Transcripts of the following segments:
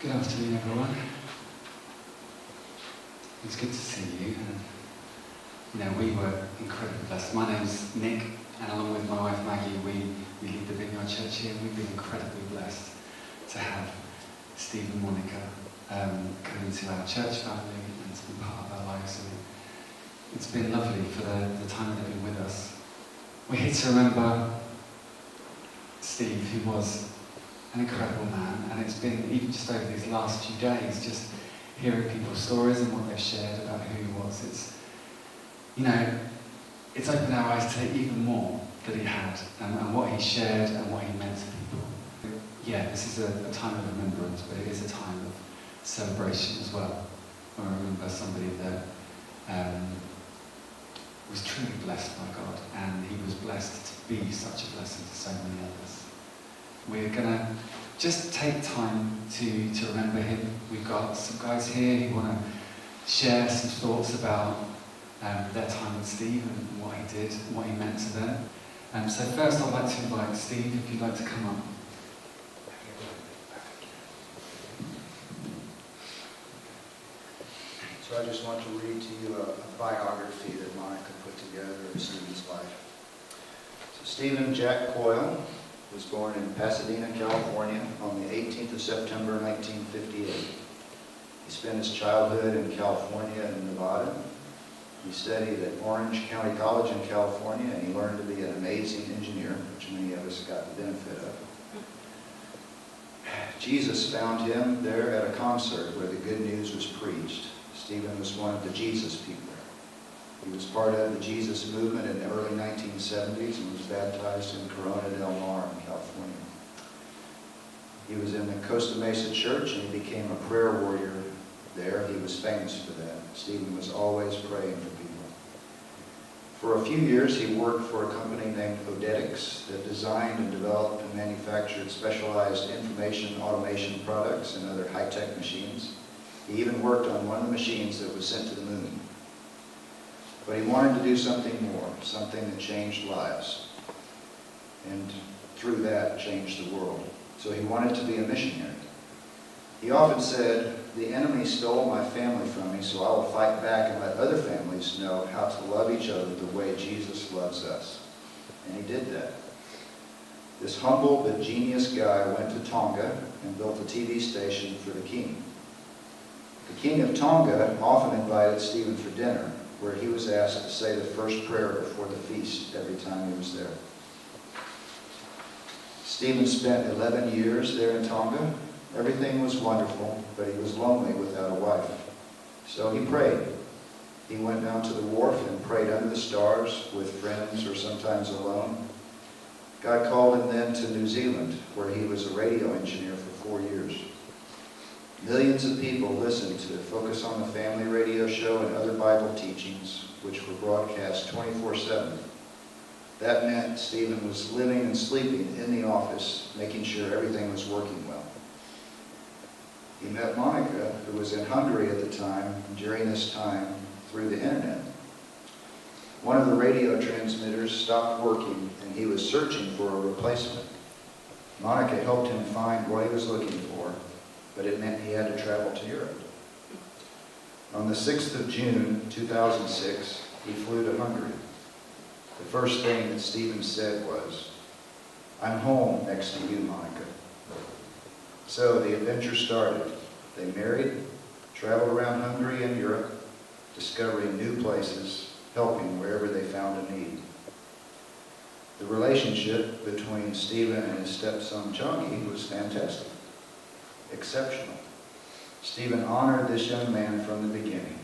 Good afternoon, everyone. It's good to see you. And, we were incredibly blessed. My name's Nick, and along with my wife Maggie, we lead the Vineyard Church here, and we've been incredibly blessed to have Steve and Monica come into our church family and to be part of our lives. And it's been lovely for the time they've been with us. We're here to remember Steve, who was an incredible man, and it's been, even just over these last few days, just hearing people's stories and what they've shared about who he was. It's opened our eyes to even more that he had, and what he shared and what he meant to people. Yeah, this is a time of remembrance, but it is a time of celebration as well. I remember somebody that was truly blessed by God, and he was blessed to be such a blessing to so many others. We're going to just take time to remember him. We've got some guys here who want to share some thoughts about their time with Steve and what he did and what he meant to them. So first I'd like to invite Steve, if you'd like to come up. So I just want to read to you a biography that Monica put together of Stephen's life. So Stephen Jack Coyle was born in Pasadena, California on the 18th of September 1958. He spent his childhood in California and Nevada. He studied at Orange County College in California, and he learned to be an amazing engineer, which many of us got the benefit of. Jesus found him there at a concert where the good news was preached. Stephen was one of the Jesus people. He was part of the Jesus movement in the early 1970s and was baptized in Corona del Mar in California. He was in the Costa Mesa Church, and he became a prayer warrior there. He was famous for that. Stephen was always praying for people. For a few years, he worked for a company named Odetics that designed and developed and manufactured specialized information automation products and other high-tech machines. He even worked on one of the machines that was sent to the moon. But he wanted to do something more, something that changed lives, and through that changed the world. So he wanted to be a missionary. He often said, "The enemy stole my family from me, so I will fight back and let other families know how to love each other the way Jesus loves us." And he did that. This humble but genius guy went to Tonga and built a TV station for the king. The king of Tonga often invited Stephen for dinner, where he was asked to say the first prayer before the feast every time he was there. Stephen spent 11 years there in Tonga. Everything was wonderful, but he was lonely without a wife. So he prayed. He went down to the wharf and prayed under the stars with friends or sometimes alone. God called him then to New Zealand, where he was a radio engineer for 4 years. Millions of people listened to Focus on the Family radio show and other Bible teachings, which were broadcast 24/7. That meant Stephen was living and sleeping in the office, making sure everything was working well. He met Monica, who was in Hungary at the time, during this time, through the internet. One of the radio transmitters stopped working, and he was searching for a replacement. Monica helped him find what he was looking for, but it meant he had to travel to Europe. On the 6th of June, 2006, he flew to Hungary. The first thing that Stephen said was, "I'm home next to you, Monica." So the adventure started. They married, traveled around Hungary and Europe, discovering new places, helping wherever they found a need. The relationship between Stephen and his stepson Johnny was fantastic. Exceptional. Stephen honored this young man from the beginning.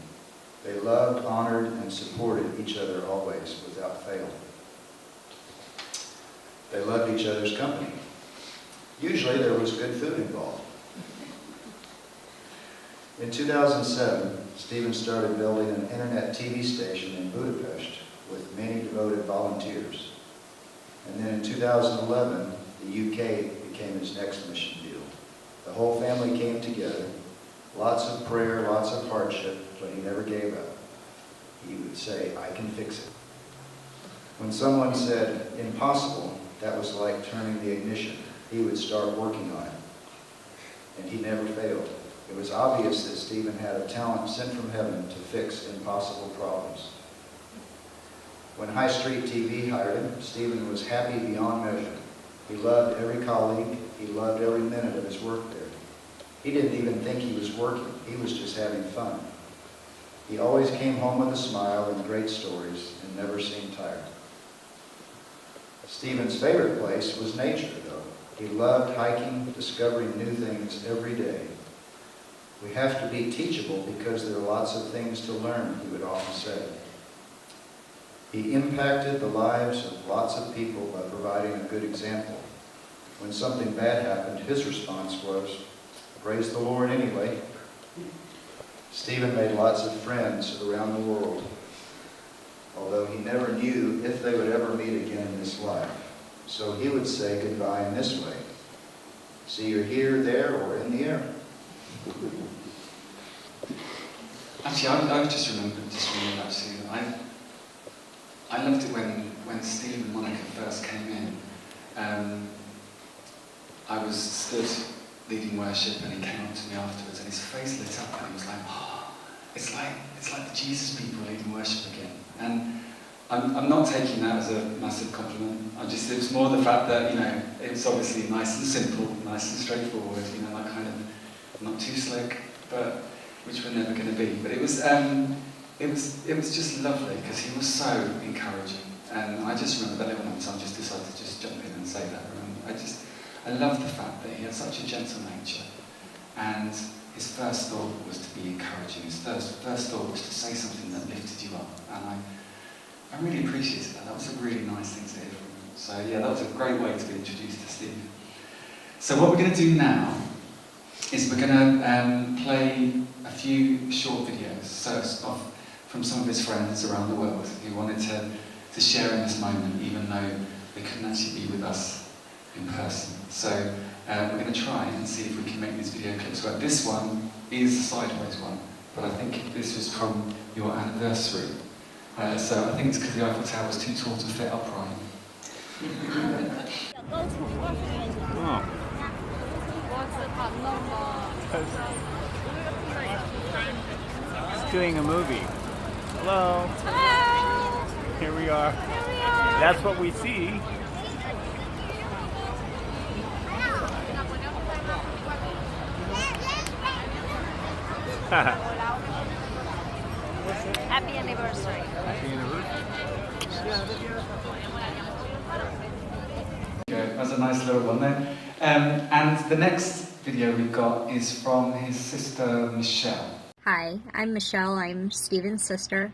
They loved, honored, and supported each other always, without fail. They loved each other's company. Usually there was good food involved. In 2007, Stephen started building an internet TV station in Budapest with many devoted volunteers. And then in 2011, the UK became his next mission deal. The whole family came together. Lots of prayer, lots of hardship, but he never gave up. He would say, "I can fix it." When someone said, "impossible," that was like turning the ignition. He would start working on it. and he never failed. It was obvious that Stephen had a talent sent from heaven to fix impossible problems. When High Street TV hired him, Stephen was happy beyond measure. He loved every colleague. He loved every minute of his work there. He didn't even think he was working. He was just having fun. He always came home with a smile and great stories and never seemed tired. Stephen's favorite place was nature, though. He loved hiking, discovering new things every day. We have to be teachable because there are lots of things to learn, he would often say. He impacted the lives of lots of people by providing a good example. When something bad happened, his response was, "Praise the Lord anyway." Stephen made lots of friends around the world, although he never knew if they would ever meet again in this life. So he would say goodbye in this way: "See you here, there, or in the air." Actually, I've just remembered actually, I loved it when Steve and Monica first came in. I was stood leading worship and he came up to me afterwards and his face lit up and he was like, "Oh, it's like the Jesus people leading worship again." And I'm not taking that as a massive compliment. It was more the fact that, it's obviously nice and simple, nice and straightforward, like kind of not too slick, but which we're never going to be. But it was just lovely because he was so encouraging. And I just remember that little moment, so I just decided to just jump in and say that. I love the fact that he had such a gentle nature, and his first thought was to be encouraging. His first thought was to say something that lifted you up, and I really appreciated that. That was a really nice thing to hear from him. So yeah, that was a great way to be introduced to Steve. So what we're going to do now is we're going to play a few short videos from some of his friends around the world who wanted to share in this moment, even though they couldn't actually be with us in person. So we're going to try and see if we can make these video clips work. This one is a sideways one, but I think this was from your anniversary. So I think it's because the Eiffel Tower was too tall to fit upright. It's doing a movie. Hello. Hello. Here we are. That's what we see. Happy anniversary. Happy anniversary. That's a nice little one there. And the next video we've got is from his sister Michelle. Hi, I'm Michelle. I'm Stephen's sister.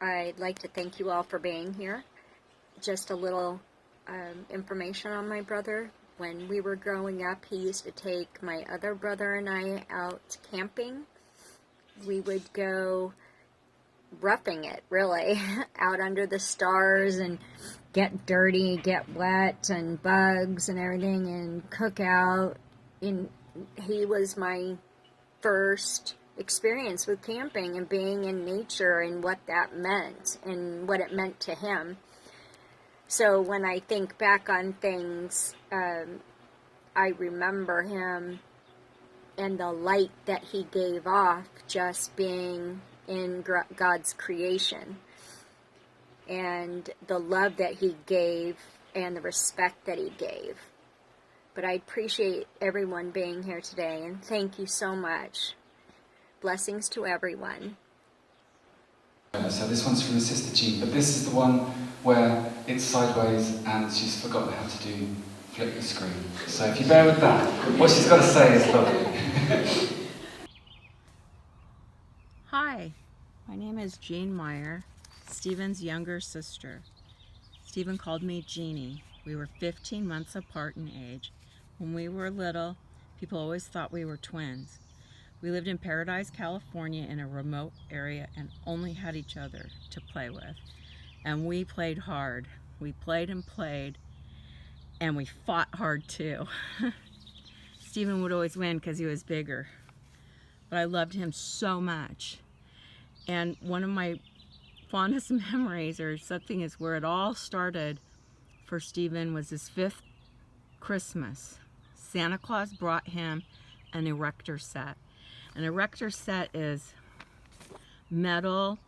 I'd like to thank you all for being here. Just a little information on my brother. When we were growing up, he used to take my other brother and I out camping. We would go roughing it, really, out under the stars and get dirty, get wet, and bugs and everything, and cook out. And he was my first experience with camping and being in nature and what that meant and what it meant to him. So when I think back on things, I remember him and the light that he gave off just being in God's creation, and the love that he gave and the respect that he gave. But I appreciate everyone being here today, and thank you so much. Blessings to everyone. So this one's from his sister Jean, but this is the one where it's sideways and she's forgotten how to do flip the screen. So if you bear with that, what she's got to say is lovely. Hi, my name is Jean Meyer, Stephen's younger sister. Stephen called me Jeannie. We were 15 months apart in age. When we were little, people always thought we were twins. We lived in Paradise, California, in a remote area and only had each other to play with. And we played hard. We played and played, and we fought hard too. Stephen would always win because he was bigger, but I loved him so much. And one of my fondest memories, or something, is where it all started for Stephen was his 5th Christmas. Santa Claus brought him an erector set. An erector set is metal,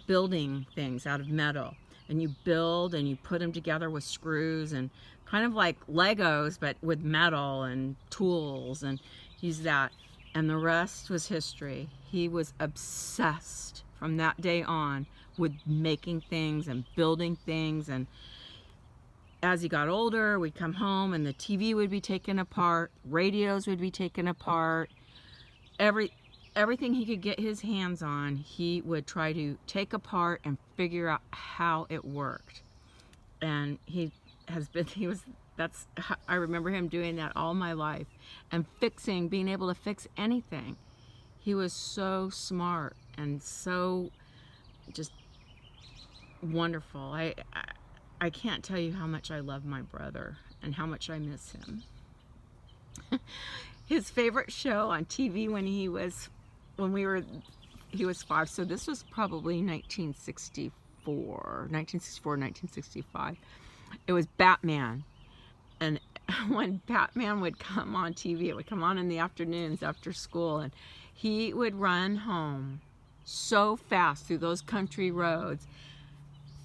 building things out of metal. And you build and you put them together with screws and kind of like Legos, but with metal and tools, and he's that. And the rest was history. He was obsessed from that day on with making things and building things. And as he got older, we'd come home and the TV would be taken apart, radios would be taken apart, everything he could get his hands on, he would try to take apart and figure out how it worked. And I remember him doing that all my life, and being able to fix anything. He was so smart and so just wonderful. I can't tell you how much I love my brother and how much I miss him. His favorite show on TV when he was 5, so this was probably 1965. It was Batman. And when Batman would come on TV, it would come on in the afternoons after school, and he would run home so fast through those country roads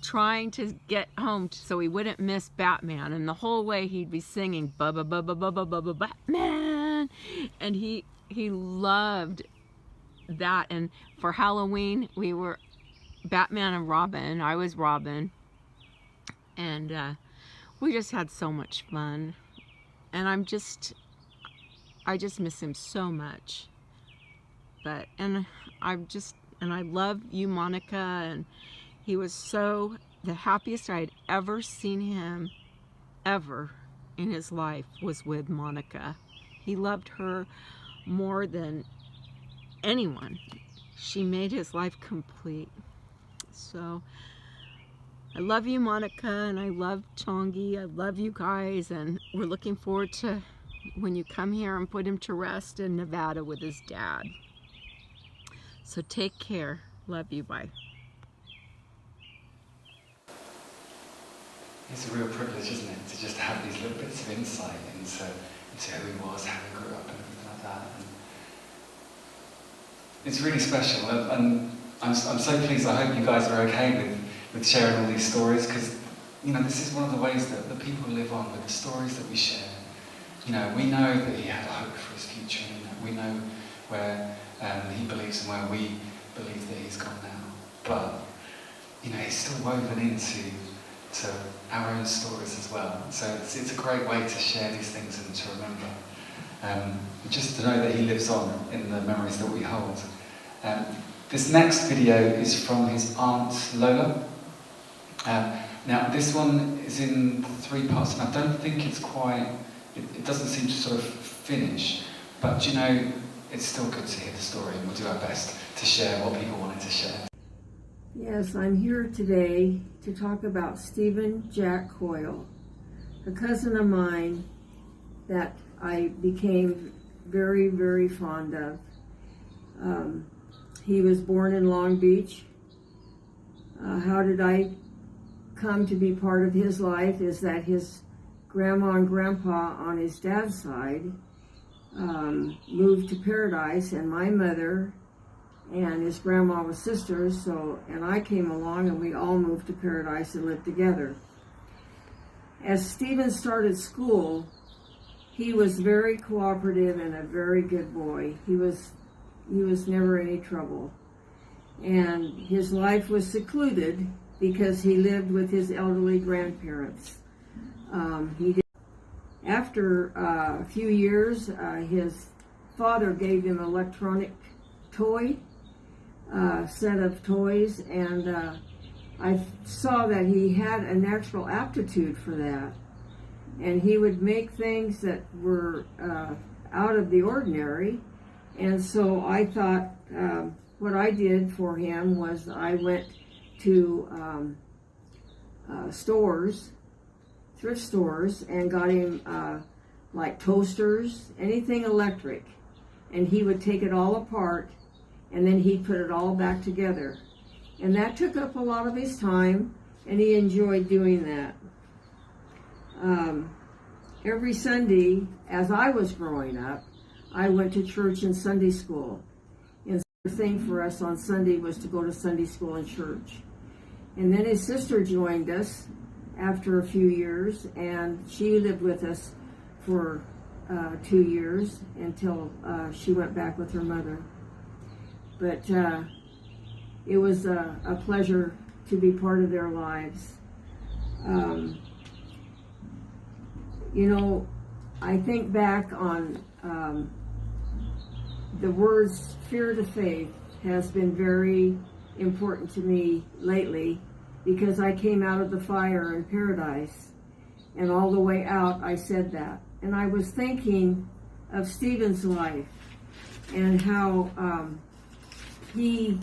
trying to get home so he wouldn't miss Batman. And the whole way he'd be singing "Bubba Bubba Bubba Bubba Batman," and he loved that. And for Halloween we were Batman and Robin. I was Robin, and we just had so much fun. And I just miss him so much. And I love you, Monica. And he was the happiest I had ever seen him ever in his life was with Monica. He loved her more than anyone. She made his life complete. So I love you, Monica, and I love Chongi. I love you guys, and we're looking forward to when you come here and put him to rest in Nevada with his dad. So take care. Love you. Bye. It's a real privilege, isn't it, to just have these little bits of insight into who he was, how he grew up, and everything like that. And it's really special, and I'm so pleased. I hope you guys are okay with sharing all these stories, because this is one of the ways that the people live on, with the stories that we share. We know that he had a hope for his future. We know where he believes and where we believe that he's gone now. But he's still woven into our own stories as well. So it's a great way to share these things and to remember. Just to know that he lives on in the memories that we hold. This next video is from his aunt Lola. Now this one is in 3 parts, and I don't think it's it doesn't seem to sort of finish, but it's still good to hear the story, and we'll do our best to share what people wanted to share. Yes, I'm here today to talk about Stephen Jack Coyle, a cousin of mine that I became very, very fond of. He was born in Long Beach. How did I come to be part of his life is that his grandma and grandpa on his dad's side moved to Paradise, and my mother and his grandma were sisters, and I came along and we all moved to Paradise and lived together. As Stephen started school, he was very cooperative and a very good boy. He was never any trouble. And his life was secluded because he lived with his elderly grandparents. After a few years, his father gave him an electronic toy, set of toys, and I saw that he had a natural aptitude for that. And he would make things that were out of the ordinary. And so I thought what I did for him was I went to thrift stores, and got him like toasters, anything electric. And he would take it all apart, and then he'd put it all back together. And that took up a lot of his time, and he enjoyed doing that. every Sunday, as I was growing up, I went to church and Sunday school. And the thing for us on Sunday was to go to Sunday school and church. And then his sister joined us after a few years, and she lived with us for 2 years until she went back with her mother. But it was a pleasure to be part of their lives. You know, I think back on the words fear to faith has been very important to me lately, because I came out of the fire in paradise, and all the way out I said that. And I was thinking of Stephen's life and how he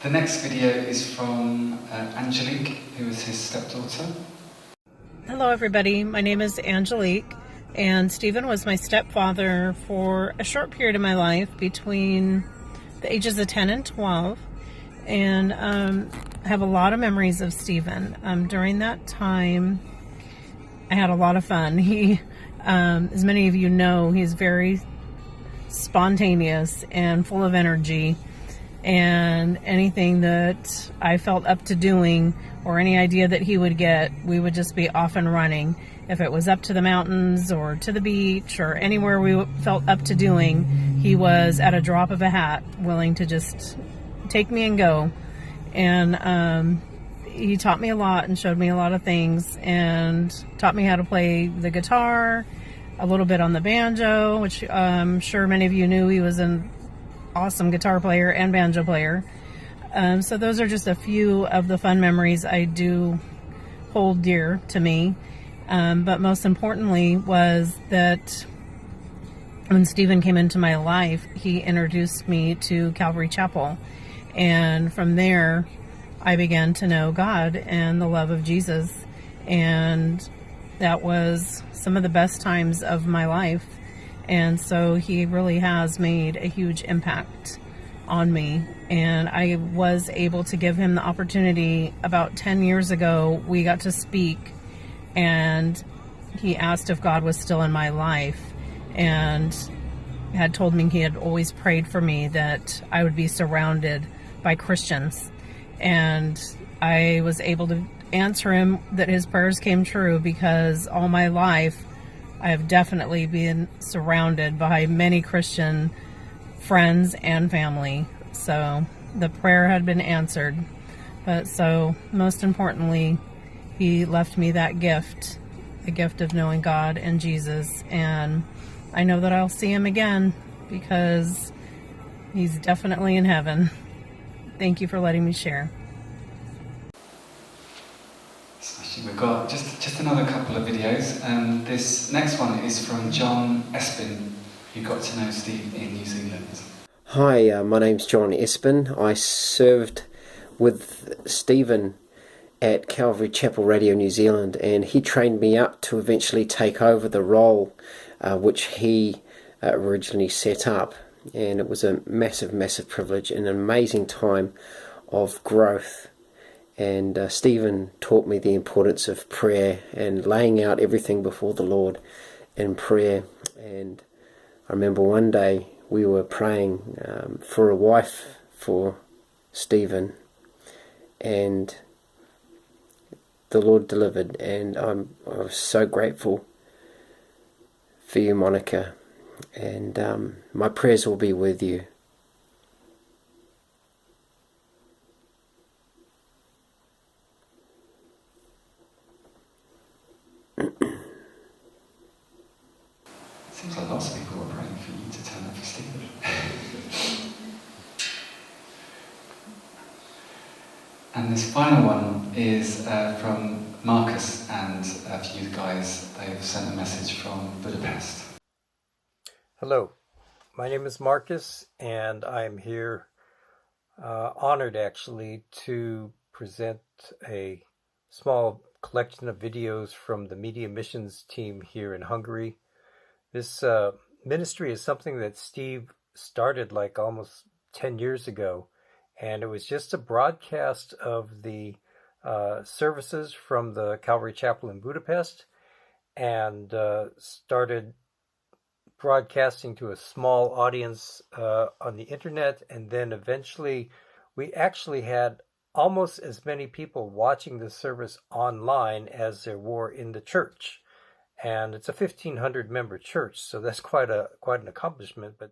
The next video is from Angelique, who is his stepdaughter. Hello everybody, my name is Angelique, and Stephen was my stepfather for a short period of my life between the ages of 10 and 12, and I have a lot of memories of Stephen. During that time, I had a lot of fun. He, as many of you know, he's very spontaneous and full of energy, and anything that I felt up to doing or any idea that he would get, we would just be off and running. If it was up to the mountains or to the beach or anywhere we felt up to doing, he was at a drop of a hat willing to just take me and go. And he taught me a lot and showed me a lot of things and taught me how to play the guitar, a little bit on the banjo, which I'm sure many of you knew he was an awesome guitar player and banjo player. So those are just a few of the fun memories I do hold dear to me. But most importantly was that when Stephen came into my life, he introduced me to Calvary Chapel. And from there, I began to know God and the love of Jesus. And that was some of the best times of my life. And so he really has made a huge impact on me. And I was able to give him the opportunity. About 10 years ago, we got to speak, and he asked if God was still in my life, and had told me he had always prayed for me that I would be surrounded by Christians. And I was able to answer him that his prayers came true, because all my life I have definitely been surrounded by many Christian friends and family. So the prayer had been answered. But so most importantly, he left me that gift, the gift of knowing God and Jesus. And I know that I'll see him again, because he's definitely in heaven. Thank you for letting me share. Smashing. We've got just another couple of videos. This next one is from John Espin, who got to know Steve in New Zealand. Hi, my name's John Espin. I served with Stephen at Calvary Chapel Radio New Zealand, and he trained me up to eventually take over the role which he originally set up. And it was a massive privilege and an amazing time of growth. And Stephen taught me the importance of prayer and laying out everything before the Lord in prayer. And I remember one day we were praying for a wife for Stephen, and the Lord delivered. And I was so grateful for you, Monica. And my prayers will be with you. Seems like lots of people were praying for you to turn up for Stephen. And this final one is from Marcus and a few guys. They've sent a message from Budapest. Hello, my name is Marcus, and I'm here honored actually to present a small collection of videos from the media missions team here in Hungary. This ministry is something that Steve started like almost 10 years ago, and it was just a broadcast of the services from the Calvary Chapel in Budapest, and started broadcasting to a small audience on the internet. And then eventually we actually had almost as many people watching the service online as there were in the church. And it's a 1,500 member church, so that's quite an accomplishment. But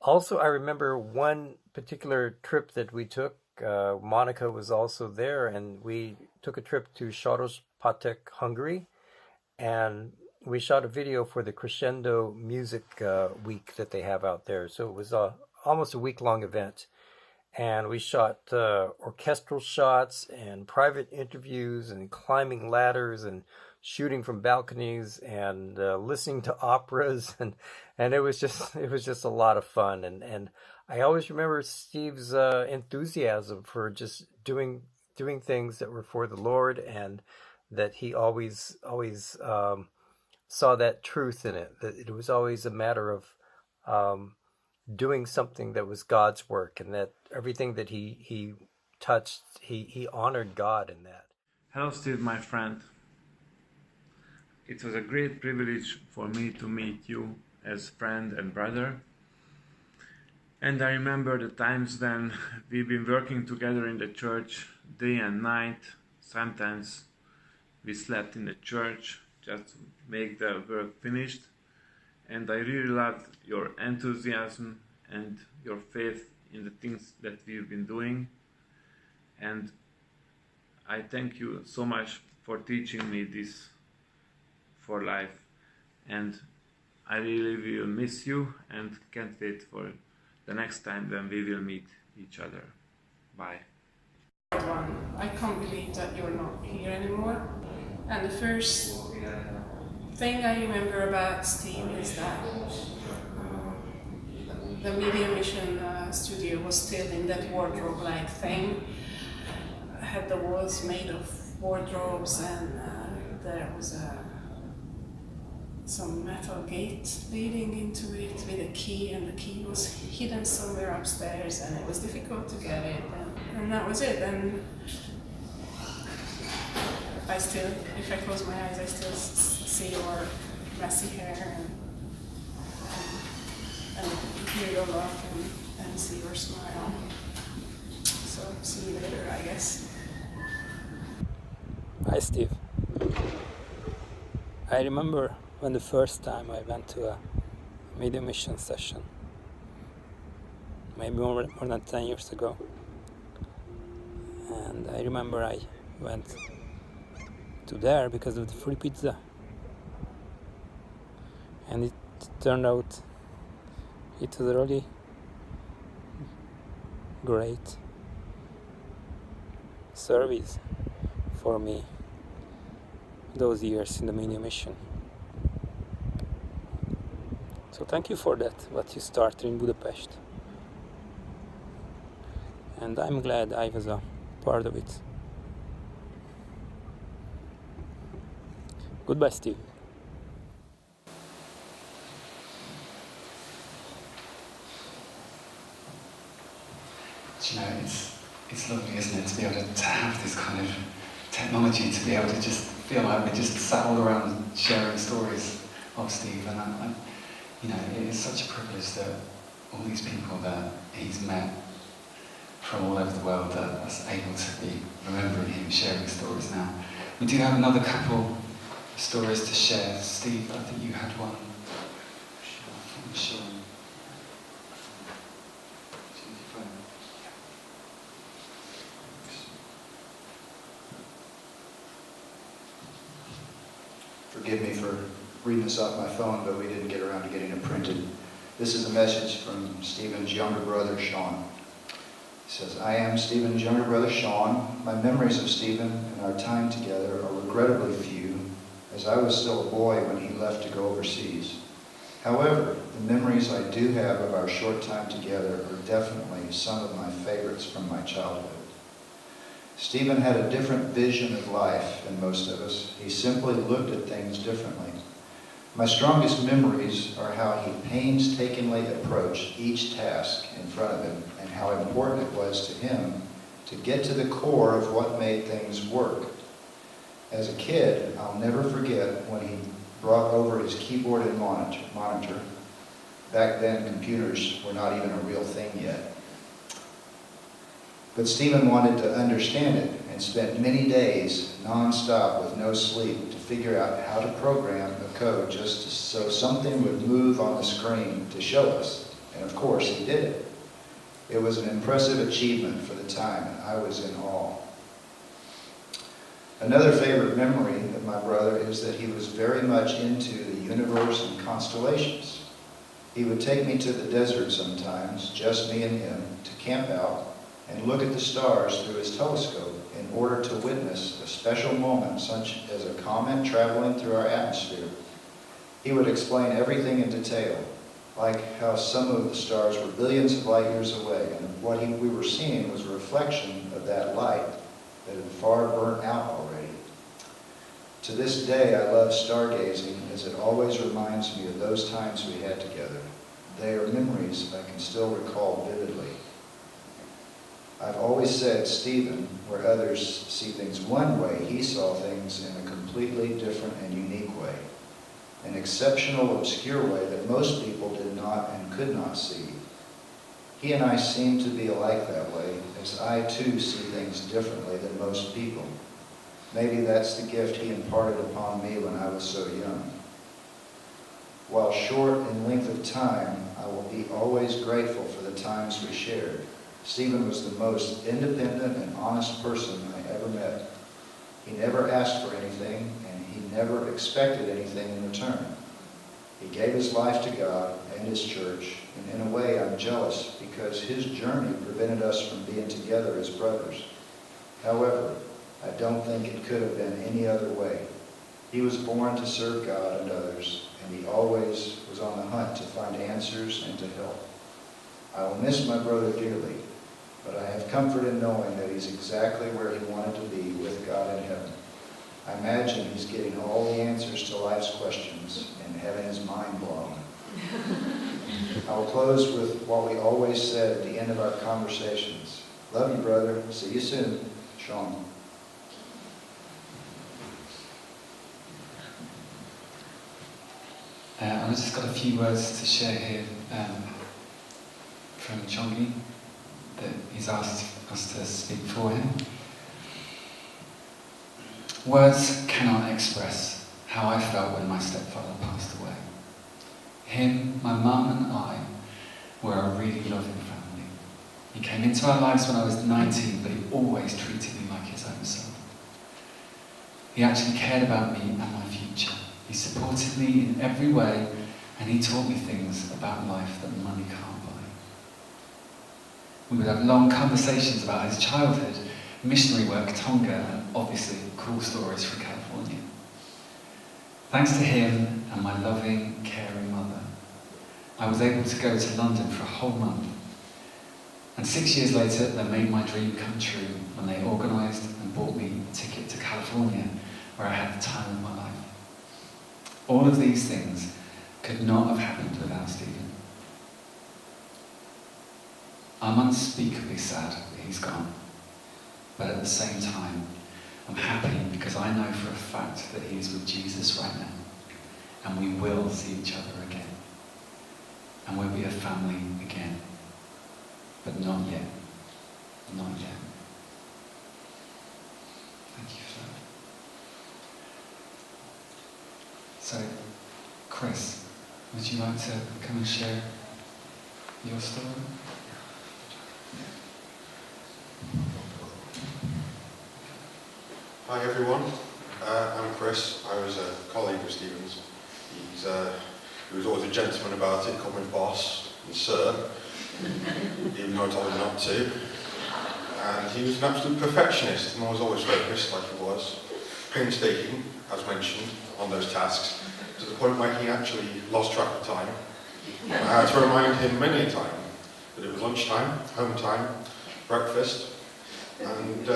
also I remember one particular trip that we took. Monica was also there, and we took a trip to Sarospatek, Hungary, and we shot a video for the Crescendo Music Week that they have out there. So it was almost a week-long event. And we shot orchestral shots and private interviews and climbing ladders and shooting from balconies and listening to operas. And it was just a lot of fun. And I always remember Steve's enthusiasm for just doing things that were for the Lord, and that he always saw that truth in it, that it was always a matter of doing something that was God's work, and that everything that he touched, he honored God in that. Hello, Steve, my friend. It was a great privilege for me to meet you as friend and brother. And I remember the times when we've been working together in the church day and night. Sometimes we slept in the church just to make the work finished. And I really loved your enthusiasm and your faith in the things that we've been doing. And I thank you so much for teaching me this for life. And I really will miss you and can't wait for the next time when we will meet each other. Bye. I can't believe that you're not here anymore. And the first thing I remember about Steve is that the Media Mission studio was still in that wardrobe-like thing. I had the walls made of wardrobes, and there was some metal gate leading into it with a key, and the key was hidden somewhere upstairs, and it was difficult to get it, and that was it. And if I close my eyes, I still see your messy hair and hear your laugh and see your smile. So see you later, I guess. Hi, Steve. I remember when the first time I went to a media mission session, maybe more than 10 years ago. And I remember I went to there because of the free pizza. And it turned out it was a really great service for me those years in the media mission. So thank you for that, what you started in Budapest. And I'm glad I was a part of it. Goodbye, Steve. Do you know, it's lovely, isn't it, to be able to have this kind of technology, to be able to just feel like we just sat all around sharing stories of Steve. And I you know, it is such a privilege that all these people that he's met from all over the world that are able to be remembering him, sharing stories now. We do have another couple stories to share. Steve, I think you had one. I'm sure. Forgive me for reading this off my phone, but we didn't get around to getting it printed. This is a message from Stephen's younger brother, Sean. He says, I am Stephen's younger brother, Sean. My memories of Stephen and our time together are regrettably few, as I was still a boy when he left to go overseas. However, the memories I do have of our short time together are definitely some of my favorites from my childhood. Stephen had a different vision of life than most of us. He simply looked at things differently. My strongest memories are how he painstakingly approached each task in front of him and how important it was to him to get to the core of what made things work. As a kid, I'll never forget when he brought over his keyboard and monitor. Back then, computers were not even a real thing yet. But Stephen wanted to understand it and spent many days non-stop with no sleep to figure out how to program the code just so something would move on the screen to show us. And of course, he did it. It was an impressive achievement for the time, and I was in awe. Another favorite memory of my brother is that he was very much into the universe and constellations. He would take me to the desert sometimes, just me and him, to camp out and look at the stars through his telescope in order to witness a special moment such as a comet traveling through our atmosphere. He would explain everything in detail, like how some of the stars were billions of light years away, and what we were seeing was a reflection of that light that had far burnt out already. To this day, I love stargazing, as it always reminds me of those times we had together. They are memories I can still recall vividly. I've always said Stephen, where others see things one way, he saw things in a completely different and unique way. An exceptional, obscure way that most people did not and could not see. He and I seem to be alike that way, as I too see things differently than most people. Maybe that's the gift he imparted upon me when I was so young. While short in length of time, I will be always grateful for the times we shared. Stephen was the most independent and honest person I ever met. He never asked for anything, and he never expected anything in return. He gave his life to God and his church, and in a way I'm jealous because his journey prevented us from being together as brothers. However, I don't think it could have been any other way. He was born to serve God and others, and he always was on the hunt to find answers and to help. I will miss my brother dearly, but I have comfort in knowing that he's exactly where he wanted to be with God in heaven. I imagine he's getting all the answers to life's questions and having his mind blown. I will close with what we always said at the end of our conversations. Love you, brother. See you soon. Sean. I've just got a few words to share here from Chongi that he's asked us to speak for him. Words cannot express how I felt when my stepfather passed away. Him, my mum and I were a really loving family. He came into our lives when I was 19, but he always treated me like his own son. He actually cared about me and my future. He supported me in every way, and he taught me things about life that money can't buy. We would have long conversations about his childhood, missionary work, Tonga, and obviously cool stories from California. Thanks to him and my loving, caring mother, I was able to go to London for a whole month. And 6 years later, they made my dream come true when they organised and bought me a ticket to California, where I had the time of my life. All of these things could not have happened without Stephen. I'm unspeakably sad that he's gone, but at the same time, I'm happy because I know for a fact that he is with Jesus right now, and we will see each other again, and we'll be a family again, but not yet, not yet. Thank you for that. So, Chris, would you like to come and share your story? Hi everyone, I'm Chris. I was a colleague of Stephen's. He was always a gentleman about it, called me boss and sir, even though I told him not to. And he was an absolute perfectionist and was always focused, like he was, painstaking, as mentioned, on those tasks, to the point where he actually lost track of time. I had to remind him many a time that it was lunchtime, home time, breakfast, and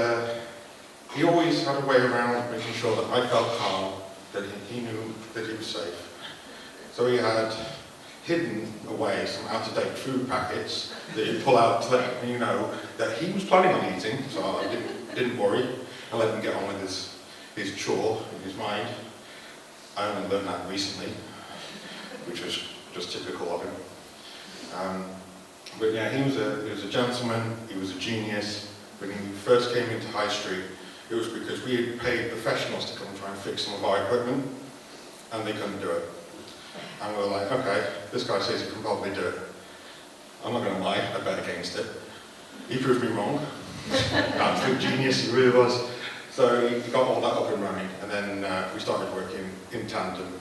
he always had a way around making sure that I felt calm, that he knew that he was safe. So he had hidden away some out-of-date food packets that he'd pull out to let me know that he was planning on eating, so I didn't worry. I let him get on with his chore in his mind. I only learned that recently, which was just typical of him. But yeah, he was a gentleman, he was a genius. When he first came into High Street, it was because we had paid professionals to come and try and fix some of our equipment, and they couldn't do it. And we were like, okay, this guy says he can probably do it. I'm not going to lie, I bet against it. He proved me wrong. Absolute genius, he really was. So he got all that up and running, and then we started working in tandem.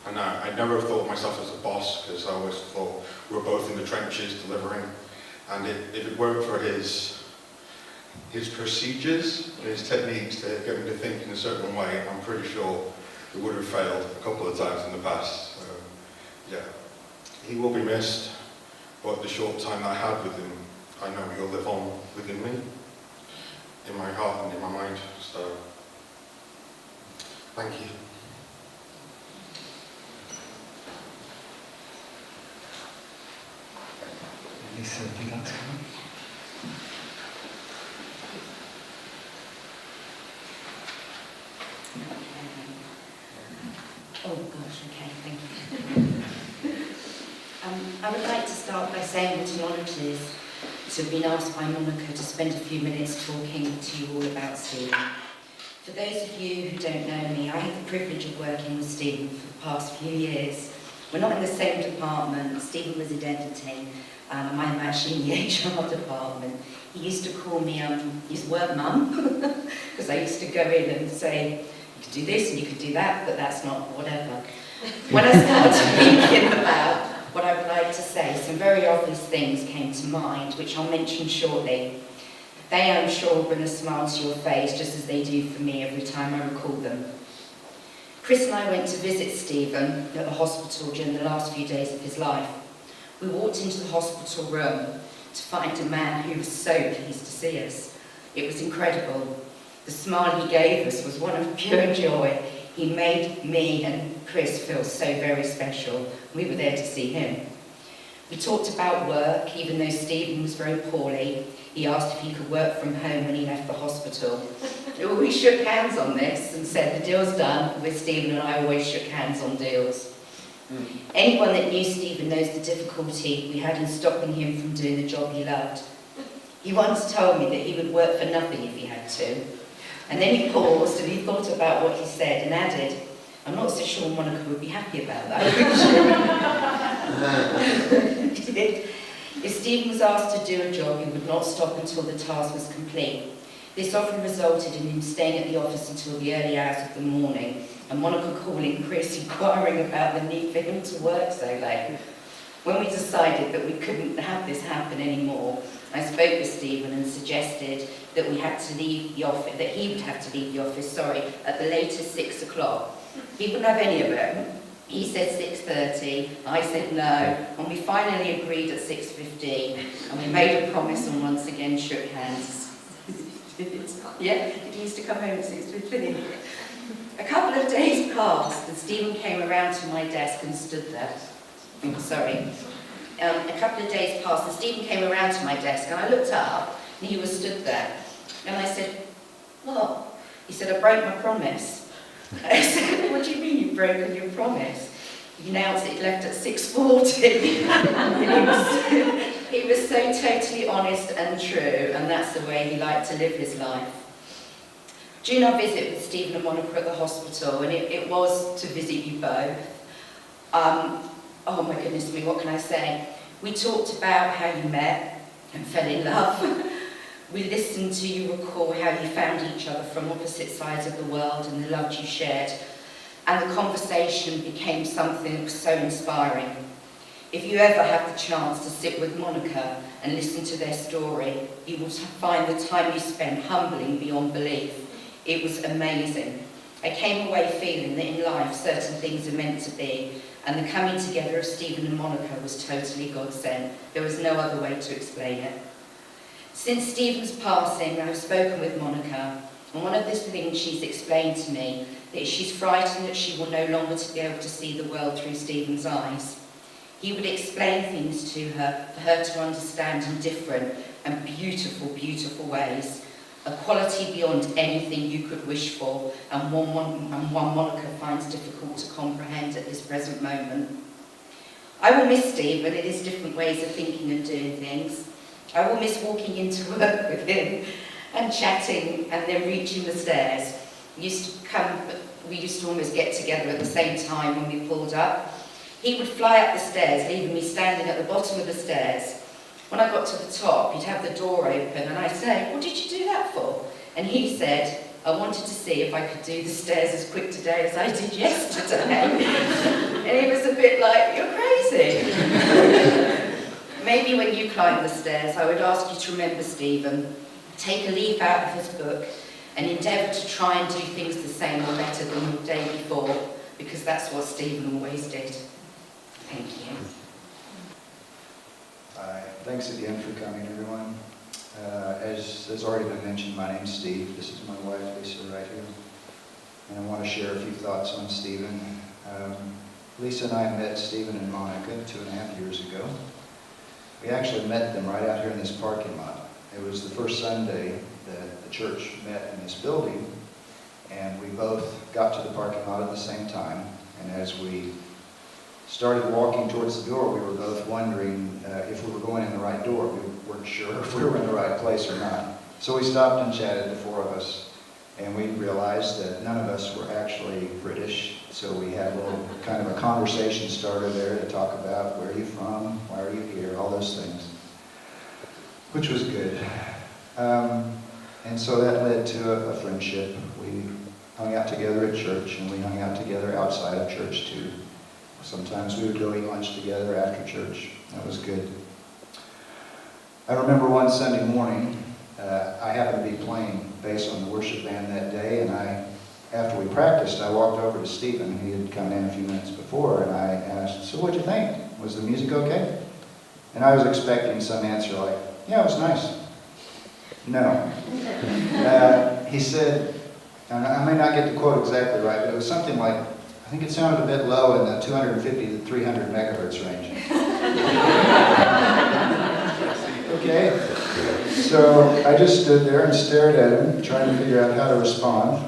And I never thought of myself as a boss, because I always thought we were both in the trenches delivering. And if it weren't for his procedures and his techniques to get me to think in a certain way, I'm pretty sure it would have failed a couple of times in the past. So, yeah, he will be missed, but the short time that I had with him, I know he'll live on within me, in my heart and in my mind. So, thank you. Lisa, would you like to come? Oh gosh, okay, thank you. I would like to start by saying what an honour it is to have been asked by Monica to spend a few minutes talking to you all about Stephen. For those of you who don't know me, I had the privilege of working with Stephen for the past few years. We're not in the same department. Stephen was identity, and I'm actually in the HR department. He used to call me his work mum, because I used to go in and say, you could do this and you could do that, but that's not whatever. When I started thinking about what I would like to say, some very obvious things came to mind, which I'll mention shortly. They, I'm sure, bring a smile to your face, just as they do for me every time I recall them. Chris and I went to visit Stephen at the hospital during the last few days of his life. We walked into the hospital room to find a man who was so pleased to see us. It was incredible. The smile he gave us was one of pure joy. He made me and Chris feel so very special. We were there to see him. We talked about work, even though Stephen was very poorly. He asked if he could work from home when he left the hospital. We shook hands on this and said the deal's done. With Stephen and I always shook hands on deals. Anyone that knew Stephen knows the difficulty we had in stopping him from doing the job he loved. He once told me that he would work for nothing if he had to. And then he paused and he thought about what he said and added, I'm not so sure Monica would be happy about that. If Stephen was asked to do a job, he would not stop until the task was complete. This often resulted in him staying at the office until the early hours of the morning, and Monica calling Chris inquiring about the need for him to work so late. When we decided that we couldn't have this happen anymore, I spoke with Stephen and suggested that we had to leave the office, that he would have to leave the office, at the latest 6 o'clock. He wouldn't have any of it. He said 6:30, I said no, and we finally agreed at 6:15, and we made a promise and once again shook hands. Yeah, he used to come home at 6:15. A couple of days passed, and Stephen came around to my desk and stood there. A couple of days passed, and Stephen came around to my desk, and I looked up, and he was stood there. And I said, what? He said, I broke my promise. I said, what do you mean you've broken your promise? He announced it left at 6:40. He was so totally honest and true, and that's the way he liked to live his life. During our visit with Stephen and Monica at the hospital, and it was to visit you both, oh my goodness me, what can I say? We talked about how you met and fell in love. We listened to you recall how you found each other from opposite sides of the world and the love you shared. And the conversation became something that was so inspiring. If you ever have the chance to sit with Monica and listen to their story, you will find the time you spent humbling beyond belief. It was amazing. I came away feeling that in life certain things are meant to be, and the coming together of Stephen and Monica was totally God-sent. There was no other way to explain it. Since Stephen's passing, I've spoken with Monica, and one of the things she's explained to me is she's frightened that she will no longer be able to see the world through Stephen's eyes. He would explain things to her for her to understand in different and beautiful, beautiful ways. A quality beyond anything you could wish for, and one Monica finds difficult to comprehend at this present moment. I will miss Stephen in his different ways of thinking and doing things. I will miss walking into work with him and chatting and then reaching the stairs. We used to almost get together at the same time when we pulled up. He would fly up the stairs, leaving me standing at the bottom of the stairs. When I got to the top, he'd have the door open and I'd say, "What did you do that for?" And he said, "I wanted to see if I could do the stairs as quick today as I did yesterday." And he was a bit like, "You're crazy." Maybe when you climb the stairs, I would ask you to remember Stephen, take a leaf out of his book and endeavour to try and do things the same or better than the day before, because that's what Stephen always did. Thank you. Thanks again for coming, everyone. As has already been mentioned, my name's Steve. This is my wife, Lisa, right here. And I want to share a few thoughts on Stephen. Lisa and I met Stephen and Monica 2.5 years ago. We actually met them right out here in this parking lot. It was the first Sunday that the church met in this building, and we both got to the parking lot at the same time. And as we started walking towards the door, we were both wondering if we were going in the right door. We weren't sure if we were in the right place or not. So we stopped and chatted, the four of us, and we realized that none of us were actually British. So we had a little kind of a conversation starter there to talk about where are you from, why are you here, all those things, which was good. And so that led to a friendship. We hung out together at church, and we hung out together outside of church too. Sometimes we would go eat lunch together after church. That was good. I remember one Sunday morning, I happened to be playing bass on the worship band that day, and after we practiced, I walked over to Stephen. He had come in a few minutes before, and I asked, "So what'd you think? Was the music okay?" And I was expecting some answer like, "Yeah, it was nice." No. He said, and I may not get the quote exactly right, but it was something like, "I think it sounded a bit low in the 250 to 300 megahertz range." Okay. So I just stood there and stared at him, trying to figure out how to respond.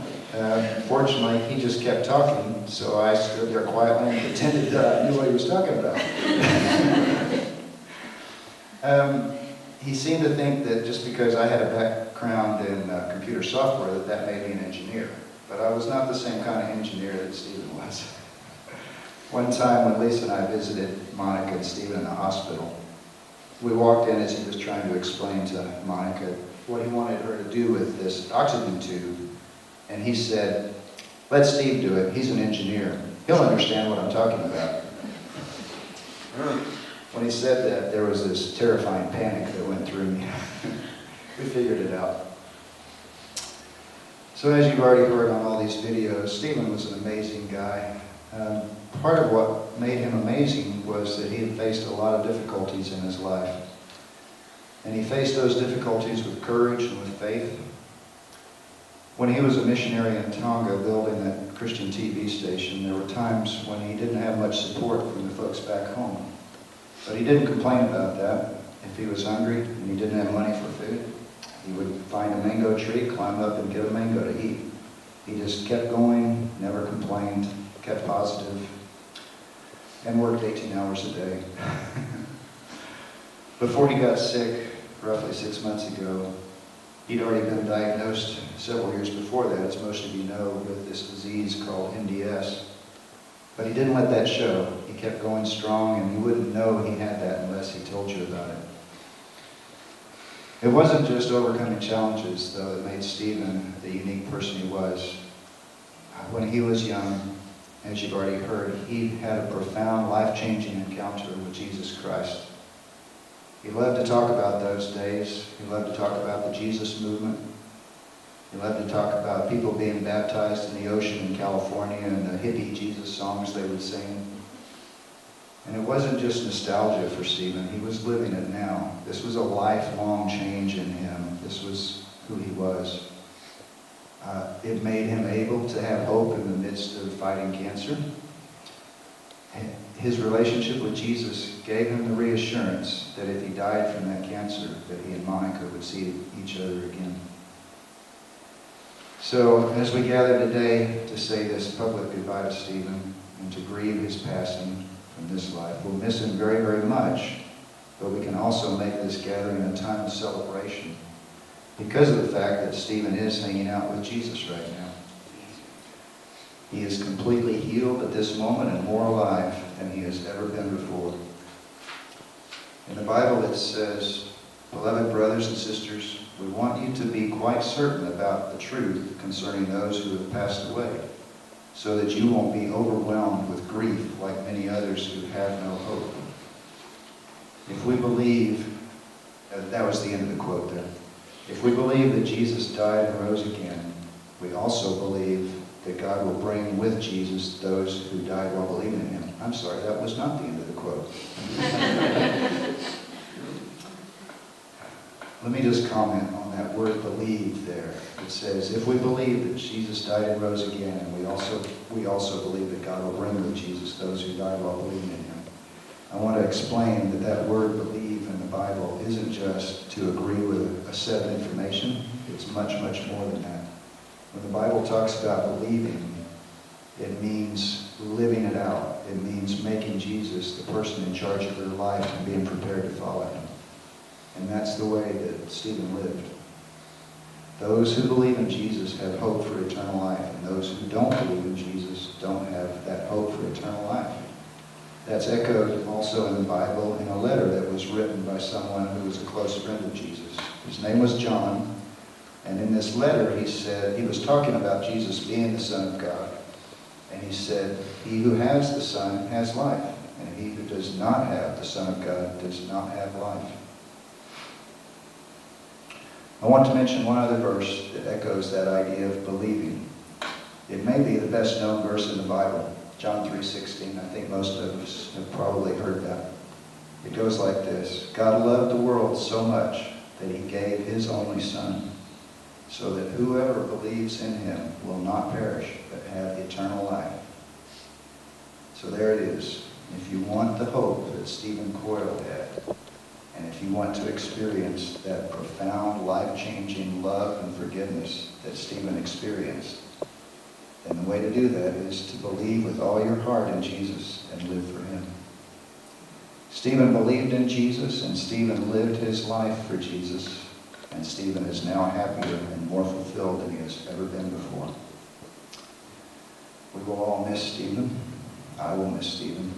Fortunately, he just kept talking, so I stood there quietly and pretended that I knew what he was talking about. He seemed to think that just because I had a background in computer software, that made me an engineer. But I was not the same kind of engineer that Stephen was. One time when Lisa and I visited Monica and Stephen in the hospital, we walked in as he was trying to explain to Monica what he wanted her to do with this oxygen tube. And he said, "Let Steve do it. He's an engineer. He'll understand what I'm talking about." When he said that, there was this terrifying panic that went through me. We figured it out. So as you've already heard on all these videos, Stephen was an amazing guy. Part of what made him amazing was that he had faced a lot of difficulties in his life. And he faced those difficulties with courage and with faith. When he was a missionary in Tonga building that Christian TV station, there were times when he didn't have much support from the folks back home. But he didn't complain about that. If he was hungry and he didn't have money for food, he would find a mango tree, climb up and get a mango to eat. He just kept going, never complained, kept positive, and worked 18 hours a day. Before he got sick, roughly 6 months ago, he'd already been diagnosed several years before that, as most of you know, with this disease called MDS. But he didn't let that show. He kept going strong, and you wouldn't know he had that unless he told you about it. It wasn't just overcoming challenges, though, that made Stephen the unique person he was. When he was young, as you've already heard, he had a profound, life-changing encounter with Jesus Christ. He loved to talk about those days. He loved to talk about the Jesus movement. He loved to talk about people being baptized in the ocean in California and the hippie Jesus songs they would sing. And it wasn't just nostalgia for Stephen. He was living it now. This was a lifelong change in him. This was who he was. It made him able to have hope in the midst of fighting cancer. his relationship with Jesus gave him the reassurance that if he died from that cancer, that he and Monica would see each other again. So as we gather today to say this public goodbye to Stephen and to grieve his passing from this life, we'll miss him very, very much, but we can also make this gathering a time of celebration because of the fact that Stephen is hanging out with Jesus right now. He is completely healed at this moment and more alive than he has ever been before. In the Bible it says, "Beloved brothers and sisters, we want you to be quite certain about the truth concerning those who have passed away, so that you won't be overwhelmed with grief like many others who have no hope." If we believe, that was the end of the quote there. If we believe that Jesus died and rose again, we also believe that God will bring with Jesus those who died while believing in him. I'm sorry, that was not the end of the quote. Let me just comment on that word "believe" there. It says, if we believe that Jesus died and rose again, and we also believe that God will bring with Jesus those who died while believing in him. I want to explain that that word "believe" in the Bible isn't just to agree with a set of information. It's much, much more than that. When the Bible talks about believing, it means living it out. It means making Jesus the person in charge of their life and being prepared to follow him. And that's the way that Stephen lived. Those who believe in Jesus have hope for eternal life, and those who don't believe in Jesus don't have that hope for eternal life. That's echoed also in the Bible in a letter that was written by someone who was a close friend of Jesus. His name was John, and in this letter he said, he was talking about Jesus being the Son of God, and he said, "He who has the Son has life, and he who does not have the Son of God does not have life." I want to mention one other verse that echoes that idea of believing. It may be the best known verse in the Bible, John 3:16. I think most of us have probably heard that. It goes like this: "God loved the world so much that he gave his only Son, so that whoever believes in him will not perish but have eternal life." So there it is. If you want the hope that Stephen Coyle had, and if you want to experience that profound, life-changing love and forgiveness that Stephen experienced, then the way to do that is to believe with all your heart in Jesus and live for him. Stephen believed in Jesus, and Stephen lived his life for Jesus, and Stephen is now happier and more fulfilled than he has ever been before. We will all miss Stephen. I will miss Stephen.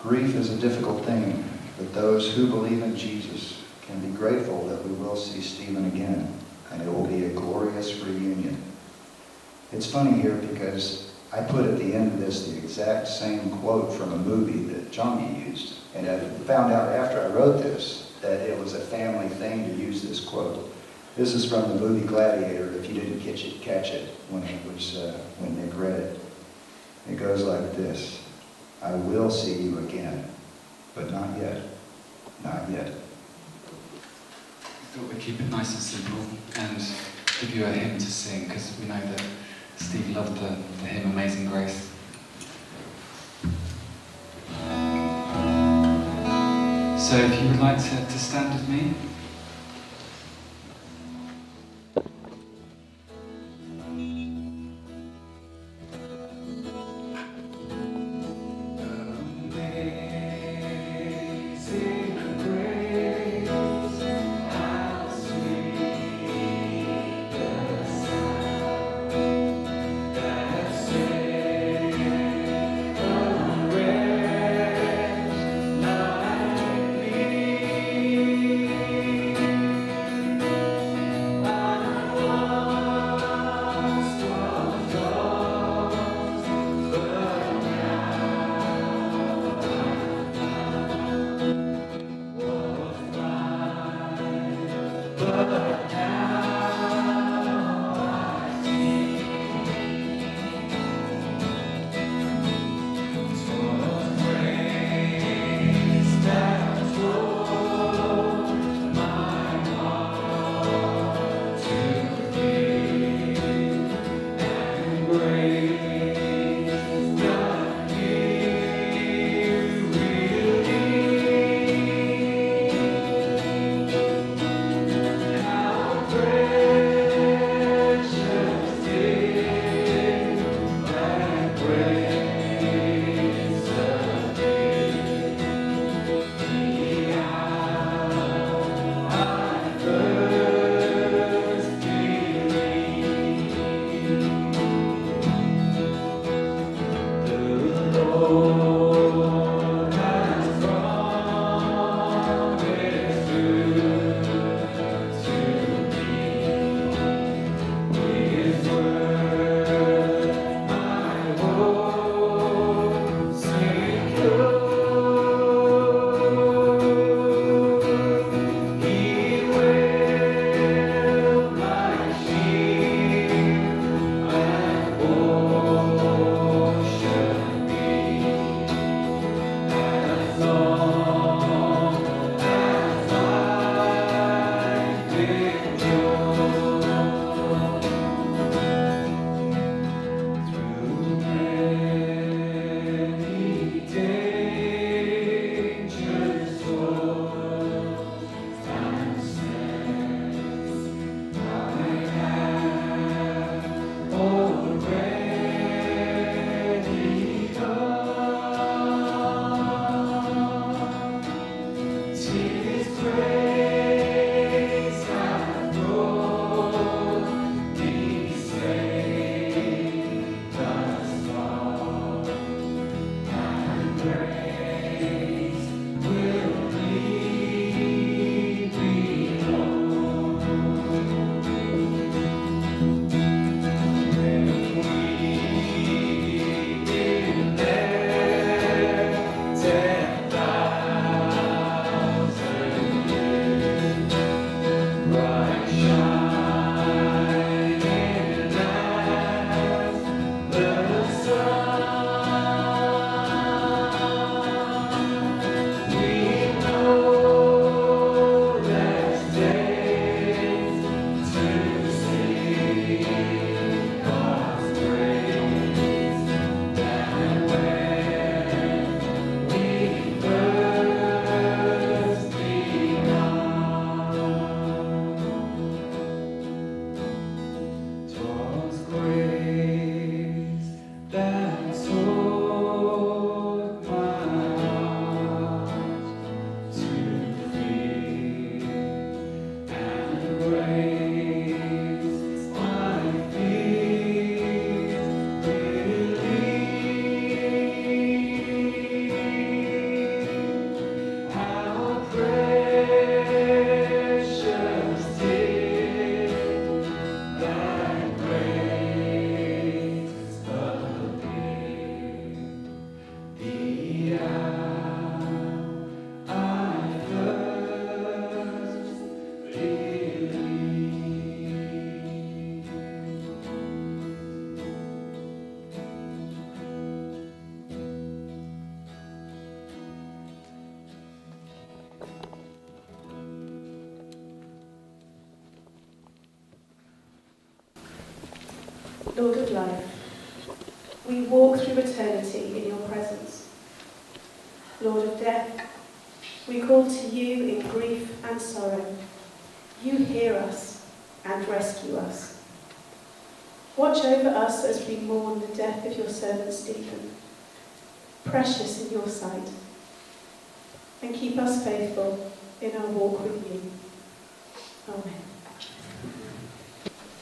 Grief is a difficult thing, but those who believe in Jesus can be grateful that we will see Stephen again, and it will be a glorious reunion. It's funny here because I put at the end of this the exact same quote from a movie that Johnny used, and I found out after I wrote this that it was a family thing to use this quote. This is from the movie Gladiator, if you didn't catch it when Nick read it. It goes like this: "I will see you again, but not yet, not yet." I thought we'd keep it nice and simple and give you a hymn to sing, because we know that Steve loved the hymn Amazing Grace. So if you would like to stand with me. Lord of life, we walk through eternity in your presence. Lord of death, we call to you in grief and sorrow. You hear us and rescue us. Watch over us as we mourn the death of your servant Stephen, precious in your sight, and keep us faithful in our walk with you. Amen.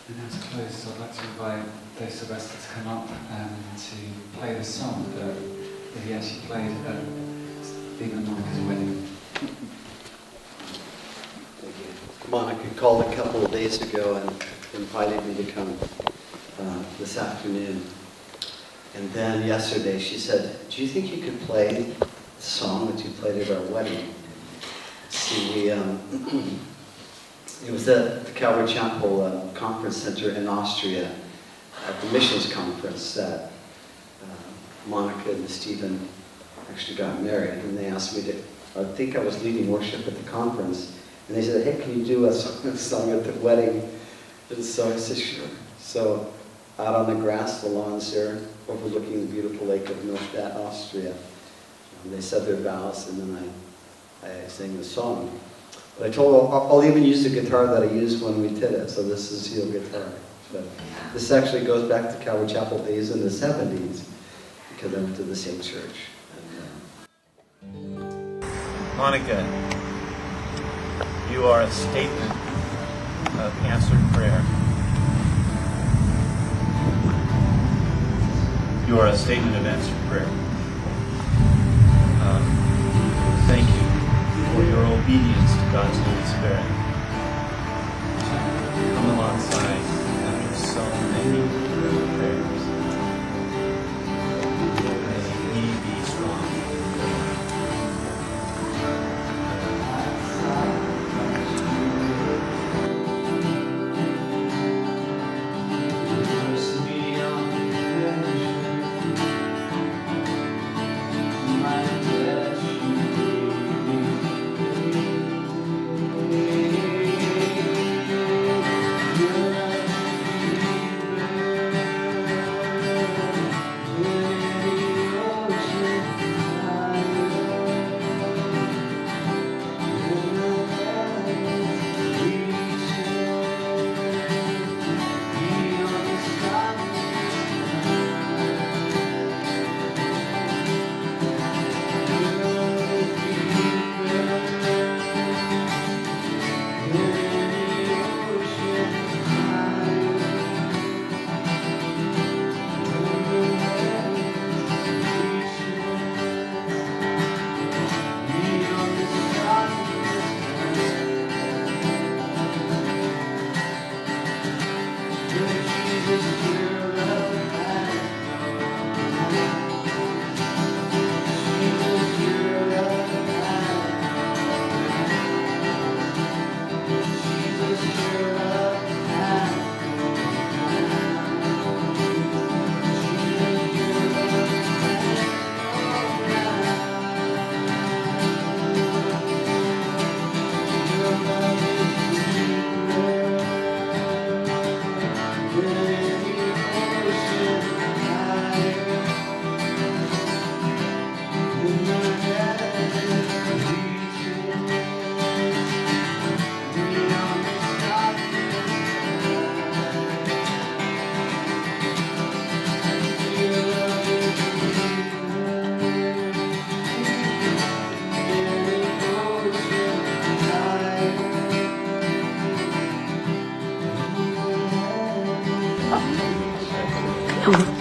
And now to close, I'd like to invite Dave Sylvester to come up to play the song that he actually played at Stephen and Monica's wedding. Monica called a couple of days ago and invited me to come this afternoon. And then yesterday she said, "Do you think you could play the song that you played at our wedding?" See, it was at the Calvary Chapel Conference Center in Austria at the missions conference that Monica and Stephen actually got married. And they asked me to, I think I was leading worship at the conference, and they said, "Hey, can you do a song at the wedding?" And so I said, "Sure." So out on the grass, the lawns there, overlooking the beautiful lake of Neustadt, Austria, they said their vows, and then I sang the song. But I told them, I'll even use the guitar that I used when we did it, so this is heel guitar. But this actually goes back to Calvary Chapel days in the 70s, because I went to the same church. Monica, you are a statement of answered prayer. You are a statement of answered prayer. Thank you for your obedience to God's Holy Spirit. Come alongside after so many prayers. May He be strong.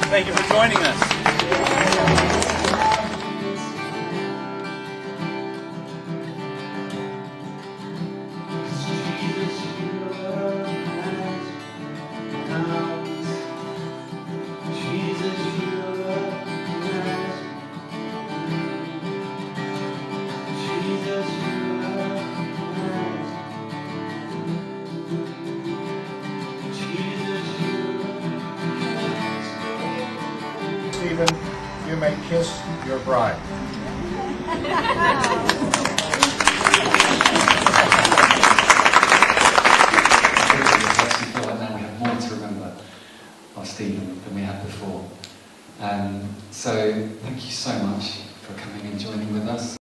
Thank you for joining us. Stephen, you may kiss your bride. Now we have more to remember of Stephen than we had before. So thank you so much for coming and joining with us.